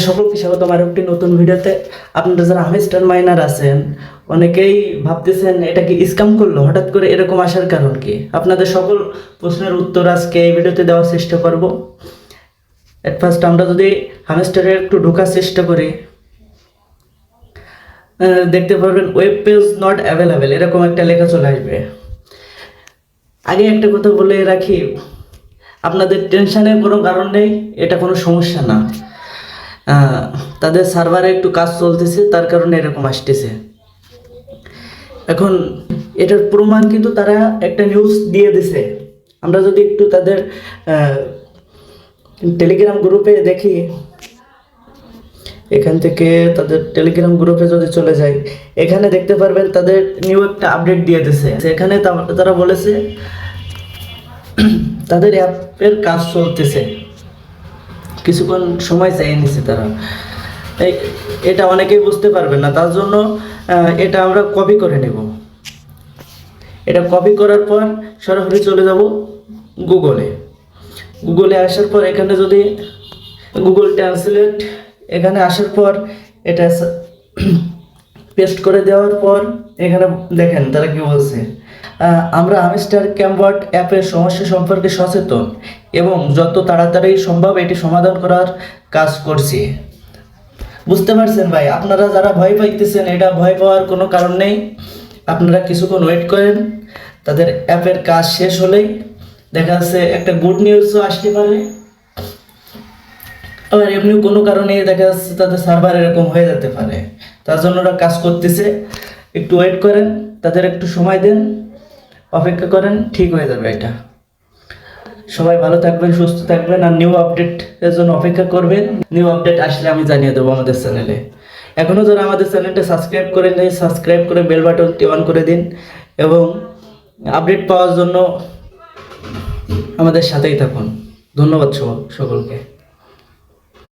সকলকে স্বাগতম আর একটি নতুন ভিডিওতে। আপনারা যারা হামস্টার মাইনার আছেন, অনেকেই ভাবতেছেন এটা কি স্ক্যাম করলো, হঠাৎ করে এরকম আসার কারণ কি? আপনাদের সকল প্রশ্নের উত্তর আজকে এই ভিডিওতে দেওয়ার চেষ্টা করব। এট ফার্স্ট আমরা যদি হামস্টারে একটু ঢোকার চেষ্টা করি, দেখতে পারবেন ওয়েব পেজ নট অ্যাভেলেবেল এরকম একটা লেখা চলে আসবে। আগে একটা কথা বলে রাখি, আপনাদের টেনশনের কোনো কারণ নেই, এটা কোনো সমস্যা না। তাদের সার্ভারে একটু কাজ চলতেছে, তার কারণে এরকম আসতেছে। এখন এটার প্রমাণ কিন্তু তারা একটা নিউজ দিয়ে দিছে। আমরা যদি একটু তাদের টেলিগ্রাম গ্রুপে দেখি, এখান থেকে তাদের টেলিগ্রাম গ্রুপে যদি চলে যাই, এখানে দেখতে পারবেন তাদের নিউ একটা আপডেট দিয়ে দিছে। এখানে তারা বলেছে তাদের অ্যাপের কাজ চলতেছে, কিছুক্ষণ সময় চাই নিছে তারা। এটা অনেকেই বুঝতে পারবে না, তার জন্য এটা আমরা কপি করে নেব। এটা কপি করার পর সরাসরি চলে যাব গুগলে আসার পর এখানে যদি গুগল ট্রান্সলেট এখানে আসার পর এটা পেস্ট করে দেওয়ার পর এখানে দেখেন তারা কি বলছে। আমরা হামস্টার ক্যামবট অ্যাপের সমস্যা সম্পর্কে সচেতন এবং যত তাড়াতাড়ি সম্ভব এটি সমাধান করার কাজ করছি। বুঝতে পারছেন ভাই? আপনারা যারা ভয় পাইতেছেন, এটা ভয় পাওয়ার কোনো কারণ নেই। আপনারা কিছুক্ষণ ওয়েট করেন, তাদের অ্যাপের কাজ শেষ হলেই দেখা যাচ্ছে একটা গুড নিউজও আসতে পারে। আবার এমনি কোনো কারণে দেখা যাচ্ছে তাদের সার্ভার এরকম হয়ে যেতে পারে, তার জন্য ওরা কাজ করতেছে। একটু ওয়েট করেন, তাদের একটু সময় দেন, অপেক্ষা করেন, ঠিক হয়ে যাবে এটা। সবাই ভালো থাকবেন, সুস্থ থাকবেন, আর নিউ আপডেটের জন্য অপেক্ষা করবেন। নিউ আপডেট আসলে আমি জানিয়ে দেবো আমাদের চ্যানেলে। এখনও যারা আমাদের চ্যানেলটা সাবস্ক্রাইব করে নেই, সাবস্ক্রাইব করে বেল বাটনটি অন করে দিন এবং আপডেট পাওয়ার জন্য আমাদের সাথেই থাকুন। ধন্যবাদ সকলকে।